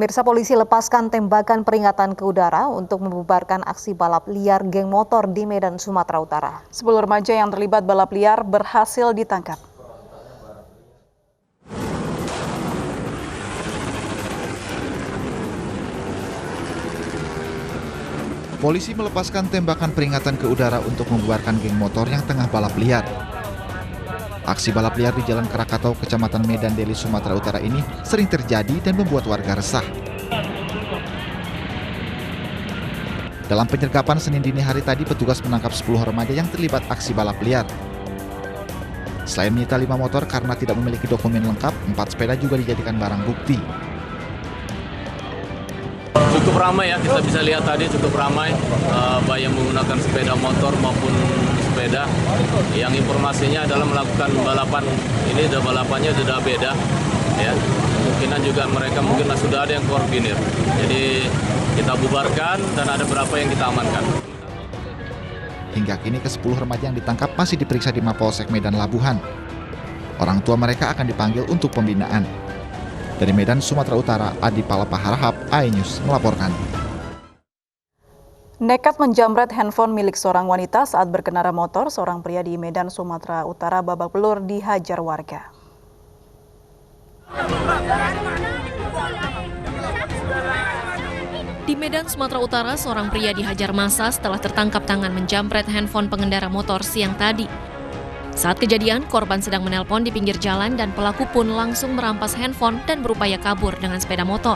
Pemirsa, polisi lepaskan tembakan peringatan ke udara untuk membubarkan aksi balap liar geng motor di Medan, Sumatera Utara. 10 remaja yang terlibat balap liar berhasil ditangkap. Polisi melepaskan tembakan peringatan ke udara untuk membubarkan geng motor yang tengah balap liar. Aksi balap liar di Jalan Krakatau, Kecamatan Medan Deli, Sumatera Utara ini sering terjadi dan membuat warga resah. Dalam penyergapan Senin dini hari tadi, petugas menangkap 10 remaja yang terlibat aksi balap liar. Selain menyita 5 motor karena tidak memiliki dokumen lengkap, 4 sepeda juga dijadikan barang bukti. Cukup ramai ya, kita bisa lihat tadi cukup ramai, baik yang menggunakan sepeda motor maupun sepeda. Yang informasinya adalah melakukan balapan, ini balapannya sudah beda. Ya, kemungkinan juga mereka mungkin sudah ada yang koordinir. Jadi kita bubarkan dan ada beberapa yang kita amankan. Hingga kini ke-10 remaja yang ditangkap masih diperiksa di Mapolsek Medan Labuhan. Orang tua mereka akan dipanggil untuk pembinaan. Dari Medan, Sumatera Utara, Adi Palapa Harahap, iNews melaporkan. Nekat menjamret handphone milik seorang wanita saat berkendara motor, seorang pria di Medan, Sumatera Utara babak belur dihajar warga. Di Medan, Sumatera Utara, seorang pria dihajar massa setelah tertangkap tangan menjamret handphone pengendara motor siang tadi. Saat kejadian, korban sedang menelpon di pinggir jalan dan pelaku pun langsung merampas handphone dan berupaya kabur dengan sepeda motor.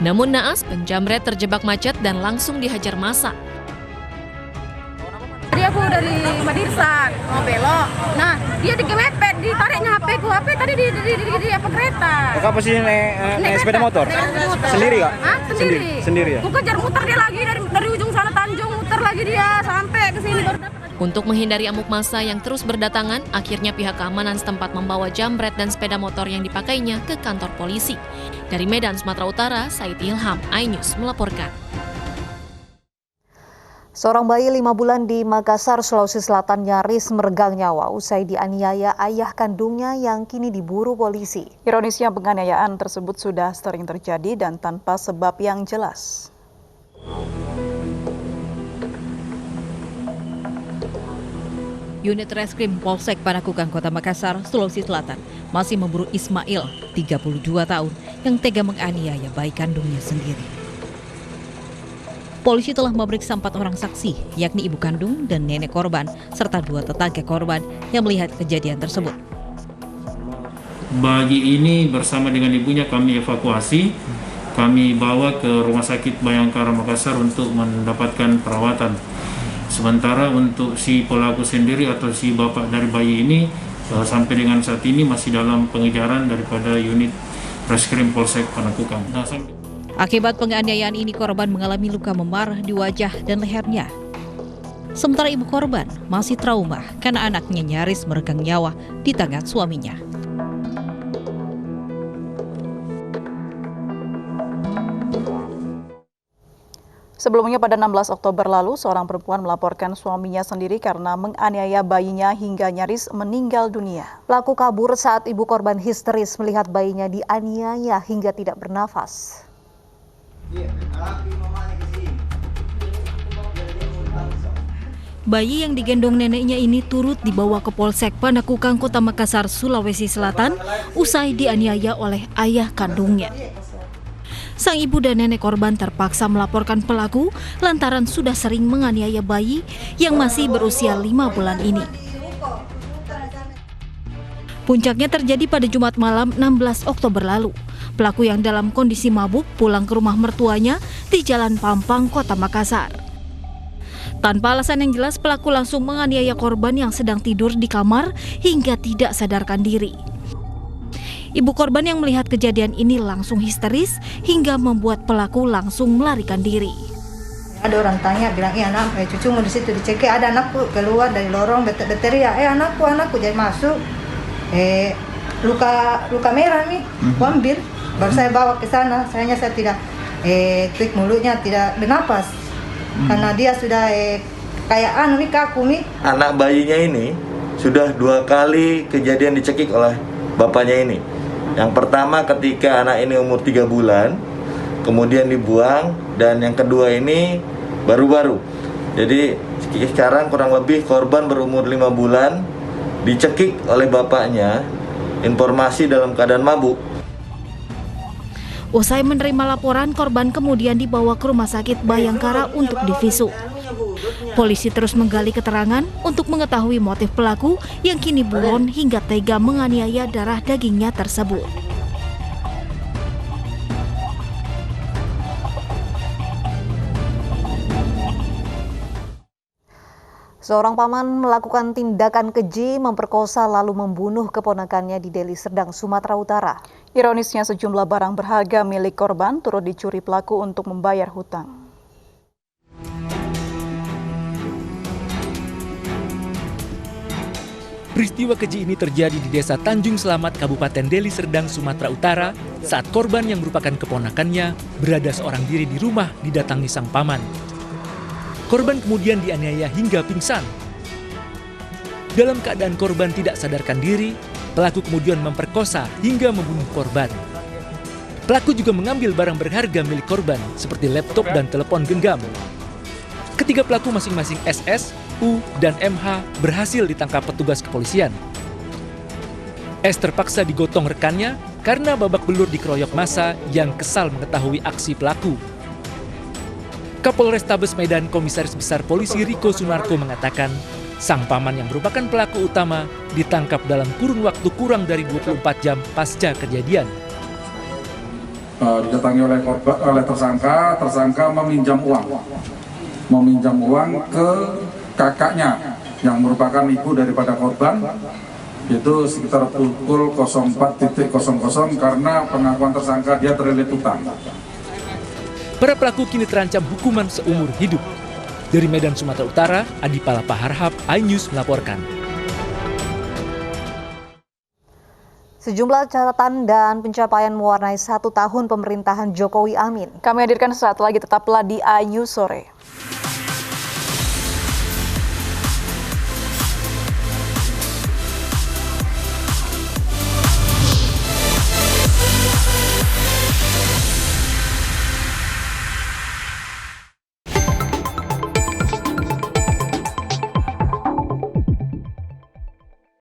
Namun naas, penjamret terjebak macet dan langsung dihajar massa. Tadi aku dari Madirsan mau belok, nah dia dikemepet, ditariknya HP tadi di apa kereta. Kakak posisi naik sepeda motor? Sendiri kak? Sendiri ya? Aku kejar muter dia lagi dari ujung sana Tanjung, muter lagi dia sampai ke sini baru dapat. Untuk menghindari amuk massa yang terus berdatangan, akhirnya pihak keamanan setempat membawa jambret dan sepeda motor yang dipakainya ke kantor polisi. Dari Medan, Sumatera Utara, Said Ilham, iNews melaporkan. Seorang bayi 5 bulan di Makassar, Sulawesi Selatan nyaris meregang nyawa usai dianiaya ayah kandungnya yang kini diburu polisi. Ironisnya, penganiayaan tersebut sudah sering terjadi dan tanpa sebab yang jelas. Unit Reskrim Polsek Panakukang, Kota Makassar, Sulawesi Selatan masih memburu Ismail, 32 tahun, yang tega menganiaya bayi kandungnya sendiri. Polisi telah memeriksa 4 orang saksi, yakni ibu kandung dan nenek korban, serta 2 tetangga korban yang melihat kejadian tersebut. Bayi ini bersama dengan ibunya kami evakuasi, kami bawa ke Rumah Sakit Bayangkara Makassar untuk mendapatkan perawatan. Sementara untuk si pelaku sendiri atau si bapak dari bayi ini sampai dengan saat ini masih dalam pengejaran daripada unit Reskrim Polsek Panakukang. Akibat penganiayaan ini, korban mengalami luka memar di wajah dan lehernya. Sementara ibu korban masih trauma karena anaknya nyaris meregang nyawa di tangan suaminya. Sebelumnya pada 16 Oktober lalu, seorang perempuan melaporkan suaminya sendiri karena menganiaya bayinya hingga nyaris meninggal dunia. Pelaku kabur saat ibu korban histeris melihat bayinya dianiaya hingga tidak bernafas. Bayi yang digendong neneknya ini turut dibawa ke Polsek Panakukang, Kota Makassar, Sulawesi Selatan, usai dianiaya oleh ayah kandungnya. Sang ibu dan nenek korban terpaksa melaporkan pelaku lantaran sudah sering menganiaya bayi yang masih berusia 5 bulan ini. Puncaknya terjadi pada Jumat malam 16 Oktober lalu. Pelaku yang dalam kondisi mabuk pulang ke rumah mertuanya di Jalan Pampang, Kota Makassar. Tanpa alasan yang jelas, pelaku langsung menganiaya korban yang sedang tidur di kamar hingga tidak sadarkan diri. Ibu korban yang melihat kejadian ini langsung histeris hingga membuat pelaku langsung melarikan diri. Ada orang tanya, bilang, anak, cucumu di situ dicekik, ada anakku keluar dari lorong, berteriak, anakku, jadi masuk, luka merah nih, ambil, baru saya bawa ke sana, saya tidak, klik mulutnya, tidak bernapas, karena dia sudah kayak kaku nih. Anak bayinya ini sudah 2 kali kejadian dicekik oleh bapaknya ini. Yang pertama ketika anak ini umur 3 bulan, kemudian dibuang, dan yang kedua ini baru-baru. Jadi sekarang kurang lebih korban berumur 5 bulan dicekik oleh bapaknya, informasi dalam keadaan mabuk. Usai menerima laporan, korban kemudian dibawa ke Rumah Sakit Bayangkara untuk divisum. Polisi terus menggali keterangan untuk mengetahui motif pelaku yang kini buron hingga tega menganiaya darah dagingnya tersebut. Seorang paman melakukan tindakan keji memperkosa lalu membunuh keponakannya di Deli Serdang, Sumatera Utara. Ironisnya sejumlah barang berharga milik korban turut dicuri pelaku untuk membayar hutang. Peristiwa keji ini terjadi di Desa Tanjung Selamat, Kabupaten Deli Serdang, Sumatera Utara, saat korban yang merupakan keponakannya berada seorang diri di rumah didatangi sang paman. Korban kemudian dianiaya hingga pingsan. Dalam keadaan korban tidak sadarkan diri, pelaku kemudian memperkosa hingga membunuh korban. Pelaku juga mengambil barang berharga milik korban seperti laptop dan telepon genggam. Ketiga pelaku masing-masing SS, U, dan MH berhasil ditangkap petugas kepolisian. S terpaksa digotong rekannya karena babak belur dikeroyok massa yang kesal mengetahui aksi pelaku. Kapolrestabes Medan Komisaris Besar Polisi Riko Sunarko mengatakan, sang paman yang merupakan pelaku utama ditangkap dalam kurun waktu kurang dari 24 jam pasca kejadian. Didatangi oleh tersangka meminjam uang ke kakaknya yang merupakan ibu daripada korban, itu sekitar pukul 04.00 karena pengakuan tersangka dia terlilit utang. Para pelaku kini terancam hukuman seumur hidup. Dari Medan, Sumatera Utara, Adi Palapa Harhab, iNews melaporkan. Sejumlah catatan dan pencapaian mewarnai 1 tahun pemerintahan Jokowi Amin. Kami hadirkan sesaat lagi, tetaplah di iNews Sore.